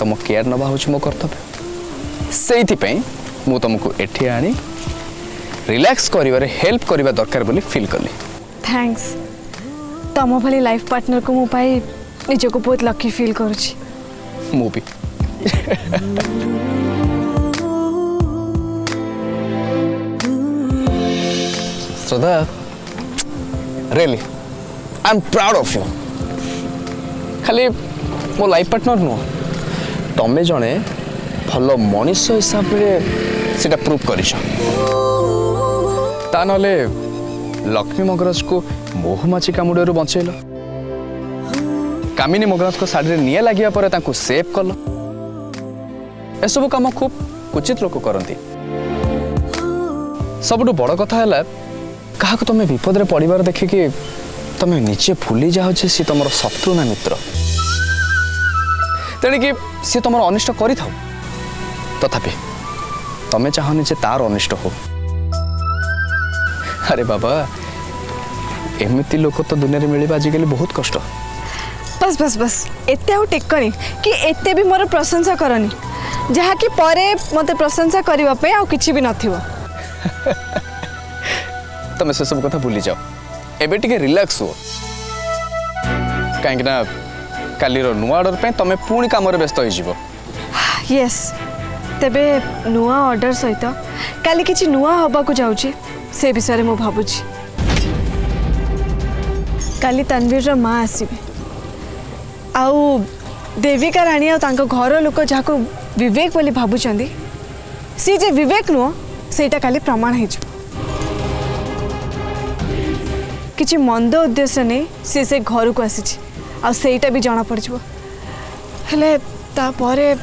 तुम केयर नवा हूँ मो कर्तव्य से मु तुमको एठी आनी रिलैक्स करिवारे हेल्प करिवा दरकार बोली फील कली। थैंक्स तम भली लाइफ पार्टनर को मु पाई निजको बहुत लकी फील करूची। मु भी Shraddha really I am proud of you. खाली मो लाइफ पार्टनर नुह तमें जड़े भल मनीष हिसाब से प्रूव कर लक्ष्मी मगराज को मोहमाछी कामुड़ बचेल कामिनी मगराज को शाढ़ी निआ लगे पर सेव कल एसबू कम खूब क्वचित लोक करती। सबुठ बड़ कथा है क्या तुम्हें विपद रे पड़िबार देखिकी तुम्हें निजे भूली जाओ सी तुम शत्रु ना मित्र तेणिकी सी तुम अनिष्ट कर तथापि तमें चाहनी जे तार अनिष्ट हो। अरे बाबा एमती लोक तो दुनिया में मिलवा आजिकल बहुत कष्ट। बस बस बस एते आउ टेकनी कि एते भी मोर प्रशंसा करनी जहा कि परे मते प्रशंसा करबा पे आउ किछि भी नथिवो। तमें से सब कथा भूली जाओ एबे टिके रिलैक्स हो कहीं ना कालीर नुआ ऑर्डर पे तमें पुणी काम व्यस्त हो। यस तेबे नुआ ऑर्डर सहित काली किछि नुआ हबा को जाउची से विषय में भावुची। काली तन्वीर रो माँ आसीबे आउ देविका राणी आ तांको घर लोक जाको विवेक बोली भाबुचंदी सी जे विवेक नुह सेटा काली प्रमाण हे किछि मंद उद्देश्य नहीं से घर को आसी आ सेटा भी जना पड़ हेले तापरे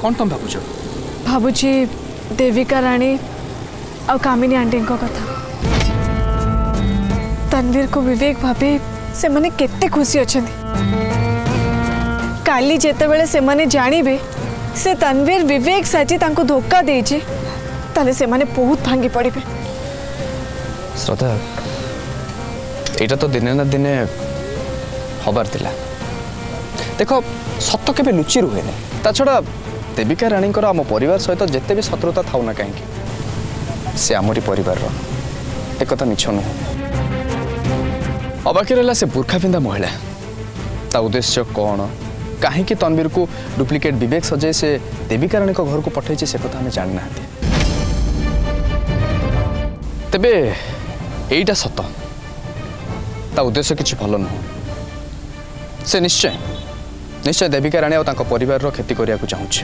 कौन तुम भावुच भावुची देविका राणी आ कामिनी आंटी को कथा तन्वीर को विवेक भाभी से माने केते खुशी अछंदी काली जेते बेले से माने जानिबे से तन्वीर विवेक साची तांको धोखा देछि ताले से माने बहुत भांगी पड़िबे। श्रद्धा एटा तो दिने ना दिने हबार थिला देखो सत्य केबे लुचि रुहे नै ता छडा देविका राणी आम परिवार सहित जिते भी शत्रुता थाउ ना कहीं से आमरी परिवार एक मिछ नुह। अबाकी रहा से बुर्खा पिंधा महिला ता उद्देश्य कौन कहीं तन्वीर को डुप्लिकेट विवेक सजे से देविका राणी घर को पठाई से कथा आम जाना तेबे एटा सत ता उद्देश्य किसी भल नुह से निश्चय निश्चय देविका राणी और परिवार क्षति करने को चाहूँगी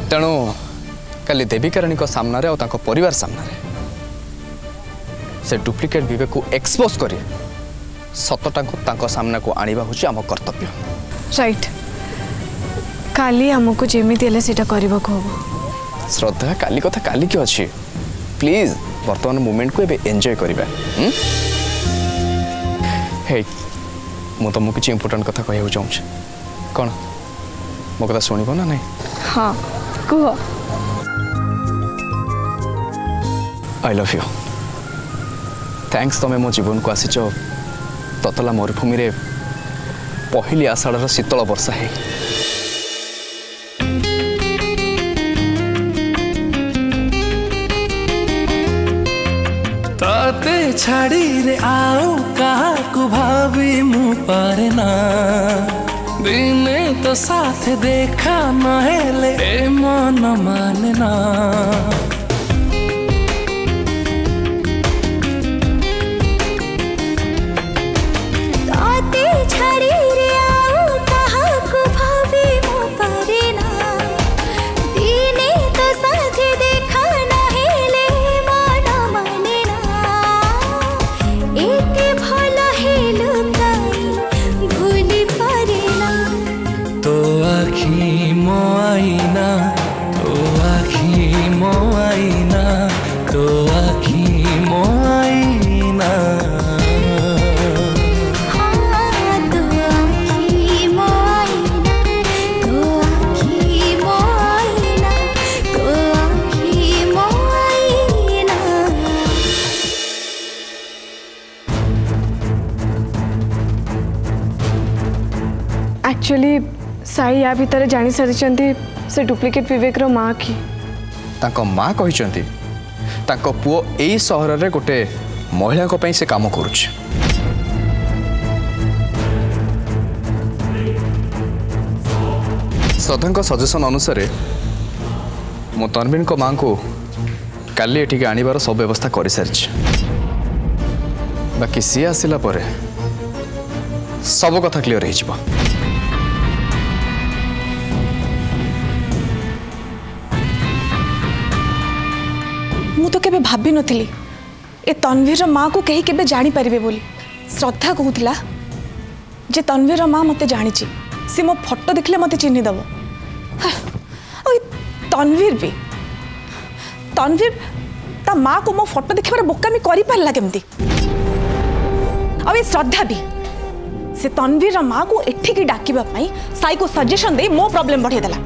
तेणु काली देविका राणी सामने और परिवार सामने से डुप्लिकेट विवेक को एक्सपोज कर सतटा को सामना को आनिबा होची आम कर्तव्य। राइट काली हमको जेमिति हेले सेटा करबा को हो। श्रद्धा काली कथा काली की अच्छी प्लीज वर्तमान मोमेंट को एबे एंजॉय करिबा। हे मु तुमको किसी इंपोर्टेंट कथा कहू चाहूँ कौन मो कथा शुणव ना नहीं। हाँ कह आई लव यू थैंक्स तमें मो जीवन को आसीच ततला मरुभूमि रे पहली आषाढ़ शीतल वर्षा है ताते छाड़ी रे आओ कहा को भाभी मु पारे ना दिने तो साथ देखा नहेले ए मन माने ना ताते छाड़ी रे आओ कहा को भाभी मु पारे ना दिने तो साथ देखा नहेले मन माने ना एक भला हेलु ताई भूली पारे ना तो आखी मो आईना तो आखी मो एक्चुअली साई या भितर जानी सारी से डुप्लिकेट विवेक रो माँ की तांको माँ कहिसंती तांको पुओ एई सहर रे गोटे महिला को पई से काम करूछ। श्रद्धा सजेशन अनुसार मो तन्वीन को माँ को काली एठिक आनिबार सब व्यवस्था कर सारी बाकी सी आसिला परे सब कथा क्लियर हो जिवो। मु तो केबे भाभी नथिली ए तन्वीर माँ को कहीं केबे जानी पारिबे बोली। श्रद्धा कहूतिला जे तन्वीर माँ मते जानिची सी मो फोटो देखले मते चिन्हि दबो। तन्वीर ता माँ को मो फोटो देखिबार बोकामी करि पारला केमती। अब ये श्रद्धा भी से तन्वीर माँ को एठिकी डाकिबा पई साई को सजेशन दे मो प्रॉब्लम बढ़े देला।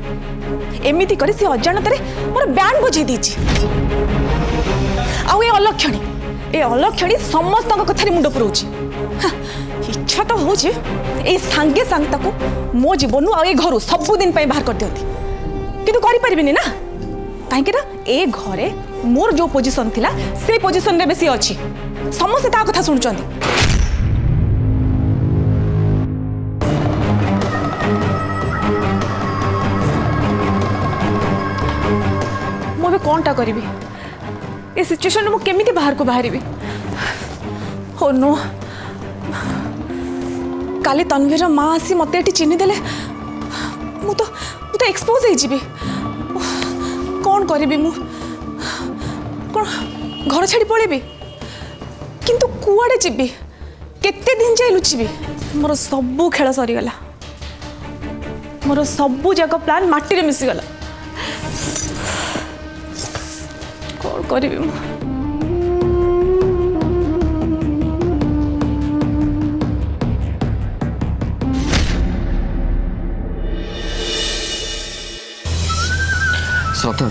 एमिति करी से अजाणतरे मोर बैंड बजे दीची। ए अलक्षणी समस्त कथारे मुंड पुरोची। इच्छा तो हो ए सांगे सांग ताको मो जीवन ए घर सबुदिन बाहर कर दियंती किंतु करि परिबिनी ना काहे ना ए घरे मोर जो पोजीशन थिला से पोजीशन रे बेसी अछि समस्त ता कथा सुनचंती। मो कौनटा करी ए सिचुएशन मु केमिति बाहर को बाहरी हो नो काली तन्वीर माँ आसी मत चिन्हि देले मु तो एक्सपोज हो जीवी। कौन करी मु कौन घर छाड़ी पड़ेबी किंतु कुआड़े जीवी केते दिन जाए लुचिबी। मोर सबू खेल सरीगला मोर सबू जाक प्लान माटी रे मिसीगला कौन करी मु। श्रद्धा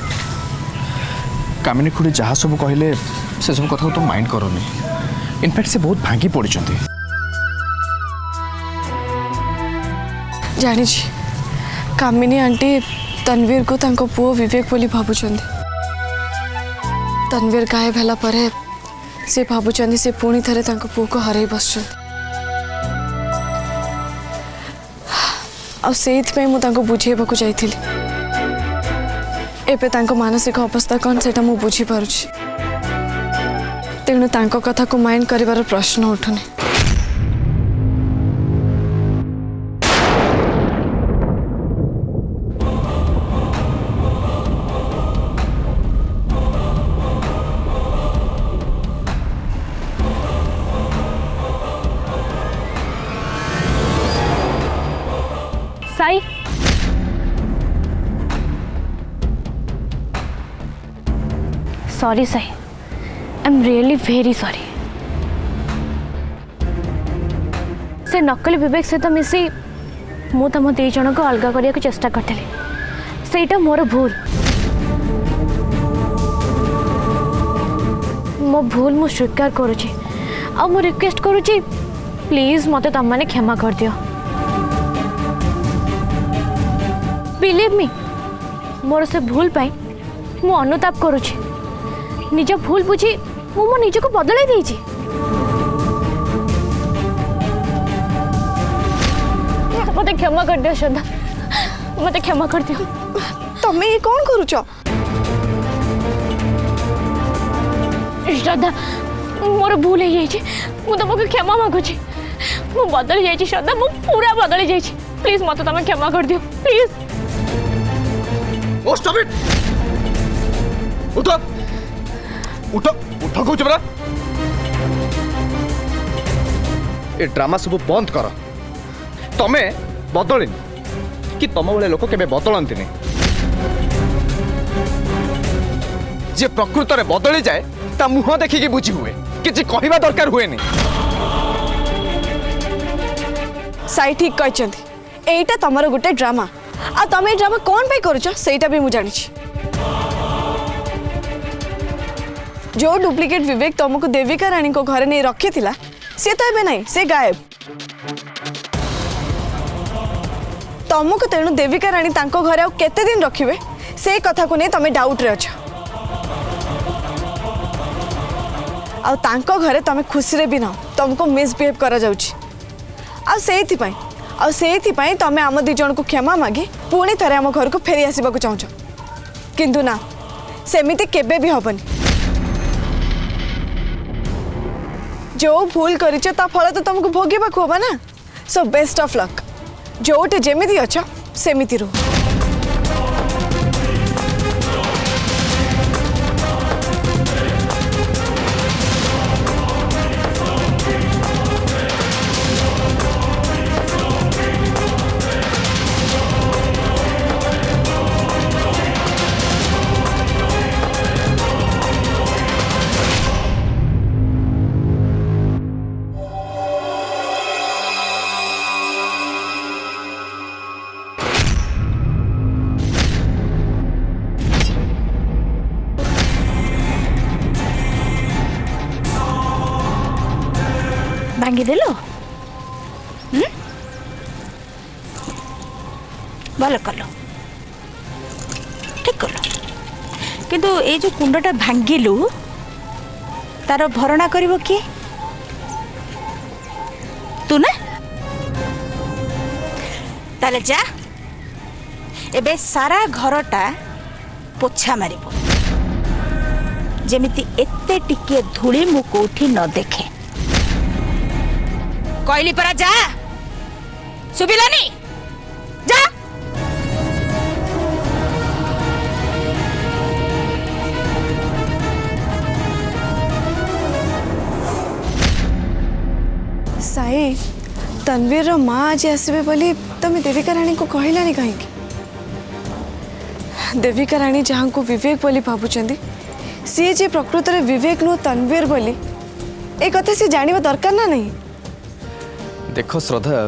कामिनी खुड़ी जहाँ सब कहले से सब कथा तुम माइंड करनी। इनफैक्ट से बहुत भांगी पड़ी जानी कामिनी आंटी तन्वीर को तांको पुओ विवेक बोली भावुचंदी। तन्वीर गायब होला परे से भावुचंदी से पुणी थरे तांको पुओ को हरई बसचंदी। आ सेइत पे मु तांको बुझेबाकू जाइथिली। एबे तांको मानसिक अवस्था कौन सेटा मु बुझी पारुछि तेणु तांको कथा को माइंड करिवार प्रश्न उठुनी। Sai sorry Sai I am really very sorry. से नकली विवेक सहित मिसी मु तुम दी जन को अलग करने को चेष्टा करी सेटा मोर भूल मो भूल मु स्वीकार करुची आ मु रिक्वेस्ट करुची प्लीज मते तुम माने क्षमा कर दियो। बिलीव मी मोर से भूल पाई मु अनुताप करुची निज भूल बुझी मु मो निज को बदलाई देइची। मते क्षमा कर दियो श्रद्धा मते क्षमा कर दियो। तमे ये कौन करूछ श्रद्धा मोर भूल हो जाइए मु तुमको क्षमा मागुची मु बदली जाइए श्रद्धा मु पूरा बदली जाइए प्लीज मते तुम क्षमा कर दियो प्लीज। ओ स्टॉप इट उठो उठो उठो कहूँ परा ये ड्रामा सब बंद कर। तमे बदलिनी कि तम भाई लोक केबे बदलती जे प्रकृत रे बदली जाए ता मुह देखिकी बुझी हुए किसी कहवा दरकार हुए नहीं। साई ठीक कहते एटा तमर गोटे ड्रामा आ तमे ड्रामा कौन पे करूछ सेटा भी मु जानी छी। जो डुप्लिकेट विवेक तुमको देविका रानी को घर नहीं रखी थिला से तो एबे नहीं से गायब तुमको तेणु देविका रानी तांको घरे केते दिन रखिबे से कथा को नहीं तमे डाउट रे अछ आ तांको घरे तमे खुशी रे भी ना तुमको मिसबिहेव करा जाउची आ सेथि पई तमे आम दी जन को क्षमा मागी पुणी थरे आम घर को फेरी आसीबा को चाहछ किंतु ना सेमिति केबे भी हबनी जो भूल करिछ ता फल तो तुमको भोगिबा को होबा ना सो बेस्ट ऑफ लक जोटे जेमिति अछ सेमिति रो भांगीदेल भल कल ठीक कल किंतु ये जो कुंडटा भांगिलु तार भरणा करिवो किए तू ना ताले जा एबे सारा घरटा पोछा मारिबो जेमिति एते टिके धूली मु कोठी न देखे कहली परा जा सुबिलानी जा साई तन्वीर रो माँ आज आसबे बोली तमे देविका रानी को कहलानी कहीं देविका रानी जहाँ को विवेक बोली भावुचंदी सी जे प्रकृत रे विवेक नु तन्वीर बोली ए कथा सी जानिबा दरकार ना नहीं देख श्रद्धा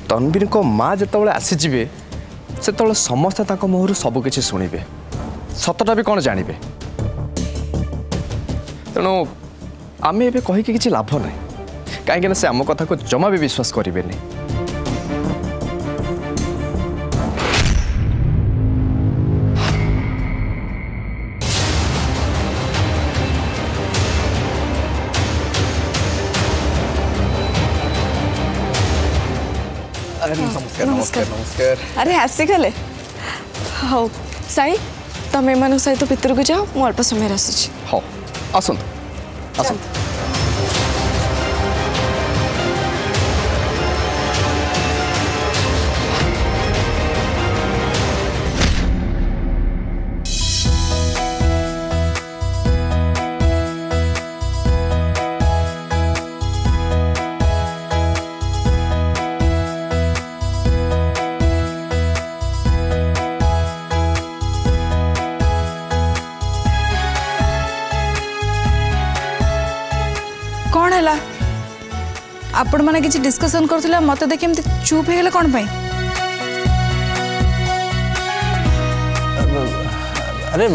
तन्वीर को माँ जिते आसीजे से समस्ते मुहर सबकि शुणे सतटा भी कौन जानवे तेणु आम ए कहीकि किसी लाभ ना कहीं से आम कथा को जमा भी विश्वास करें नमस्कार नमस्कार नमस्कार अरे आसी गले हाँ साई तुम एम सहित भितर को जाओ मु अल्प समय आसुची हाँ आसत आसत कौन है आपण मैंने किसी डिस्कसन करथिला मत देखि एमती चुप हेले कौन पाई अरे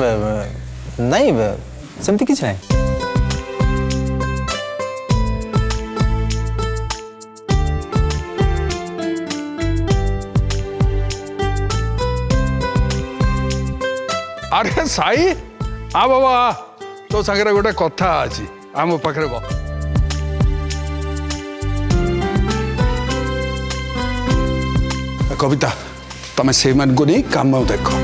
नहीं सेमती किछ नहीं अरे साई आ बाबा तो सागरे गोटे कथा अछि आ मो पाखरे बा कविता तमे से मन को नहीं काम देखो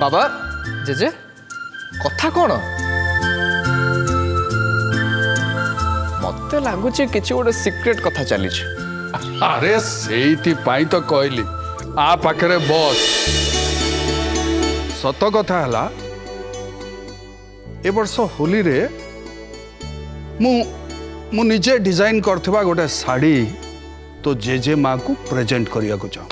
बाबा जेजे कथा कौन मत लगुच कि गोटे सिक्रेट कथा चली अरे से तो कहली आ पाखरे बस सत कथा है ए वर्ष होली रे मु निजे डिजाइन करथिबा गोटे साड़ी तो जेजे माँ को प्रेजेंट करिया को चाहूँ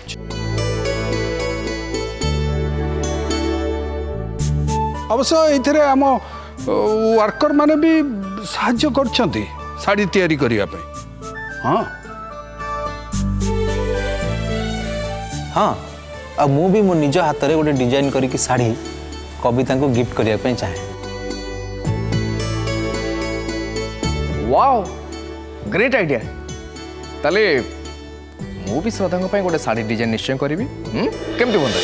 अवश्य ये आम वर्कर माने भी साहाय्य करछंती साड़ी तैयारी करिया पे। हाँ हाँ आ मु भी मो निज हाथ में गोटे डिजाइन करके शाढ़ी कविता को गिफ्ट करने पे चाहे। Wow great idea. ताले मु भी श्रद्धा को गोटे साड़ी डिजाइन निश्चय करी केमती बंदा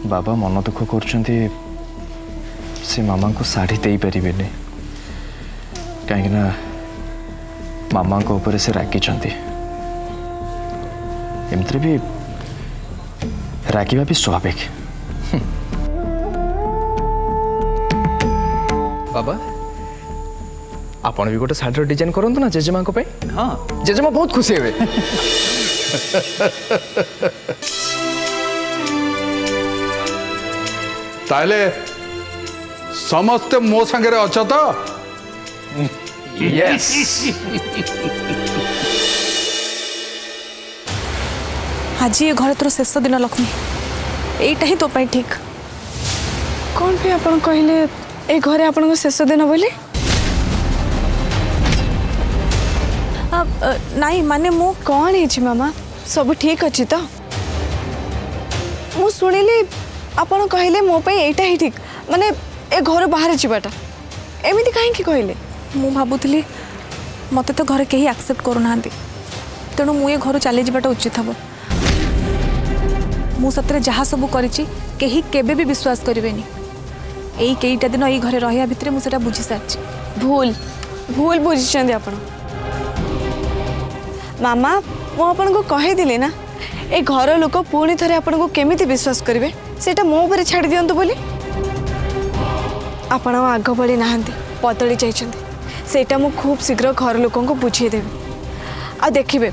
बाबा मन दुख करछंती से मामा को साड़ी दे पारे कहीं मामा को ऊपर से रागी एमती भी रागिबा भी स्वाभाविक। बाबा आपण भी गोटे साड़ी डिजाइन करंतु ना जेजेमा को पे। हाँ जेजेमा बहुत खुशी हेबे। ताले समस्ते मो संगे अच्छा तो यस आज ये घर तोर शेष दिन लक्ष्मी यहीटा ही तो पाई ठीक। कौन भी आपन कहले ए घरे आपन को शेष दिन बोली? नहीं माने मु कौन है मामा सब ठीक अच्छी तो मु शुणिली आपन कहले मो पे एटा ही ठीक माने ए घर बाहर जीवाटा एमिति काहे कहले? मु भाबुथली मते तो घर केही एक्सेप्ट करूना तेणु मु ये घर चली जावाटा उचित हम। मु सतरे जहाँ सब करिछि केही केबे भी विश्वास करिवेनी। एई केईटा दिन एई घरे रहिया भितरे मु सेटा बुझी सारछि। भूल भूल बुझिछंदी आपन मामा मु आपन को कहि दिले ना ए घर लोक पुणी थरे आपन को केमिति विश्वास करिवे सेटा मो ऊपर छाड़ी दियंतु बोली। आपण आग बढ़ी नहांती पतड़ी जाइछंती सेटा मु खूब शीघ्र घर लोकों को बुझे देबे आ देखिबे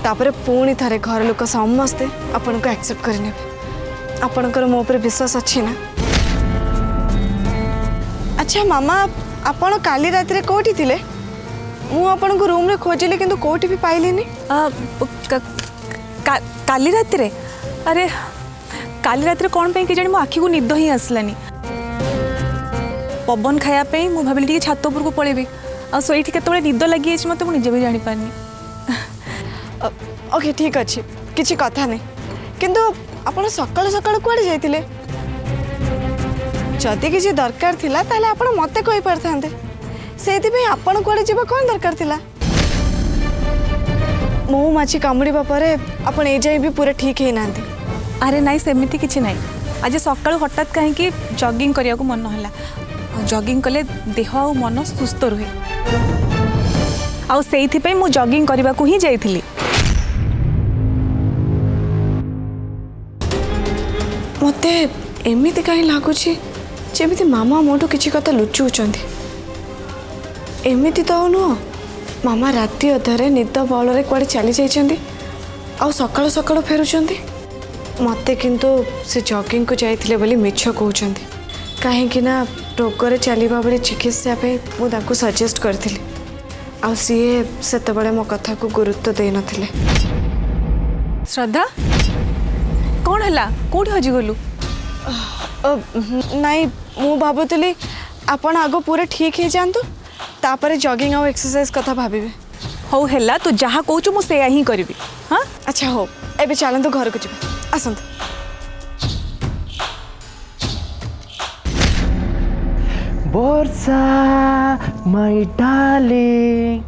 तापर पुणी थरे घर लोक समस्ते आपण को एक्सेप्ट करने आपणकर मो ऊपर विश्वास अच्छी ना। अच्छा मामा आपण काली रात रे कोठी थिले? मु आपण को रूम रे खोजिले किंतु कोठी भी पाइलेनी। काली रात रे अरे काली रात रे कोन पे के जानी मो आखी को निद ही आसलानी। पवन खाया पे मु भाबिली टिके छात ऊपर को पळेबी आ सोईठी केतबेले निद लागि अछि मते मु निजे भी जानि पारनी। ओके ठीक अच्छे किसी कथा नहीं किंतु आपण सकाळ सकाळ कुआडे जाइतिले? जदि किसी दरकार थिला ताले आपण मते कहि परथांते सेति पे आपण कुआडे जीवा कोन दरकार थिला? मो माछी कामुड़ीबा परे आपण ए जाई भी पूरा ठीक हे नांती। अरे नाई सेमिति किछि नाई आज सकाळ हठात काहे कि जॉगिंग करिया को मन होला। जॉगिंग कले देह और मन सुस्थ रुहे आ सेइथि पे मु जॉगिंग करबा को ही जाइथिली। मते एमिति कहीं लागुची जेमिति मामा मोटू किसी कथा लुचुचंती। एमिति तो नुह मामा राति अधरे निद बल कुआडे चली जाइछंती आ सकाळ सकाळ फेरुचंती। मते किंतु से जॉगिंग को जाइथिले बोली मिछ कहउचंती काहेकि ना रोगरे चलवा बेले चिकित्सा पे मु ताको सजेस्ट करथिली आ सीए सेते बेले मो कथा को गुरुत्व दे नथिले। श्रद्धा कौन हला कोठी हजि गलु? नाई मु भाबुतली आपण आगो पूरा ठीक हे जानतु तापरे जॉगिंग आ एक्सरसाइज कथा भाबिबे। हौ हेला तू जहा कहूचु मु सेया ही करबी। हां अच्छा हो एबे चलंतु घर को जिबा आसंतु। वर्षा माय डार्लिंग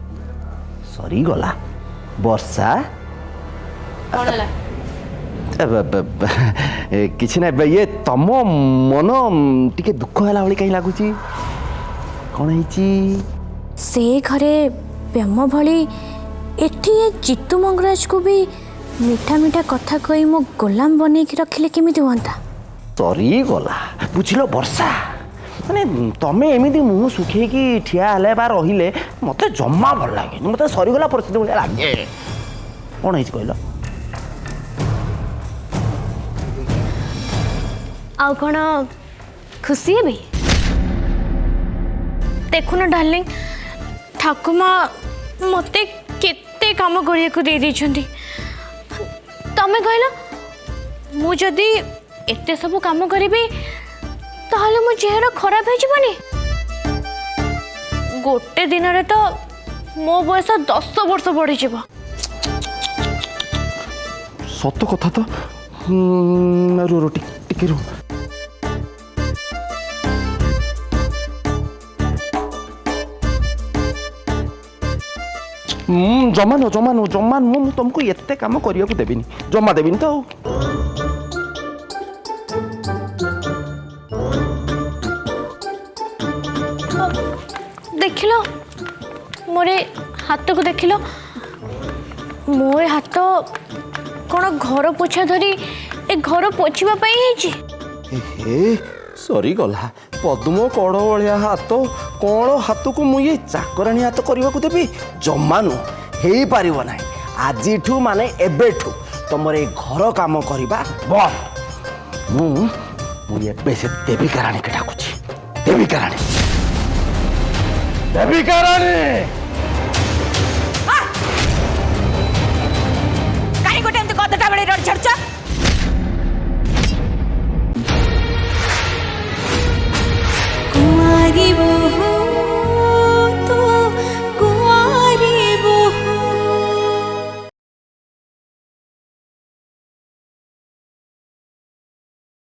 सरी गला वर्षा किसी ना ये तम मन टिके दुख है भाई कहीं लगुच कौन है से घरे प्रेम भली एठी चित्तू मंगराज को भी मीठा मीठा कथा कही मो गोलाम बन के रखिले केमिति होंता? सरी गला बुझिल वर्षा माने तमें एमती मुँह सुखेकी ठिया हेले बा रहिले मत जमा भल लगे मत सरीगला परिस्थिति भाई लगे कौन है कहल आउ कौन खुशी है देखुन डार्लिंग ठाकुमा मते ये काम करिया को दे देछंती तमे कहला मु जदी एते सब काम करिबी ताहले मो चेहरा खराब हो जबनी गोटे दिन रे तो मो बयस 10 वर्ष बढ़ी जीव सत कथा तो रो रो टिके रो जमा नु तुमको एते काम करिया को देबिनी जमा देबिनी तो देखिल मोरे हाथ को देखिल मोर हाथ कौन घर पोछा धरी ए घर पोछिबा पई सरी गला पद्म कड़ भलिया हाथ कौन हाथ को मुझे चाकराणी हाथ करने को देवी जमा नु हो पार ना आज माने एबेठू तुम ये घर काम करवा बंद मुझे से देविका राणी के डाकुची देविका राणी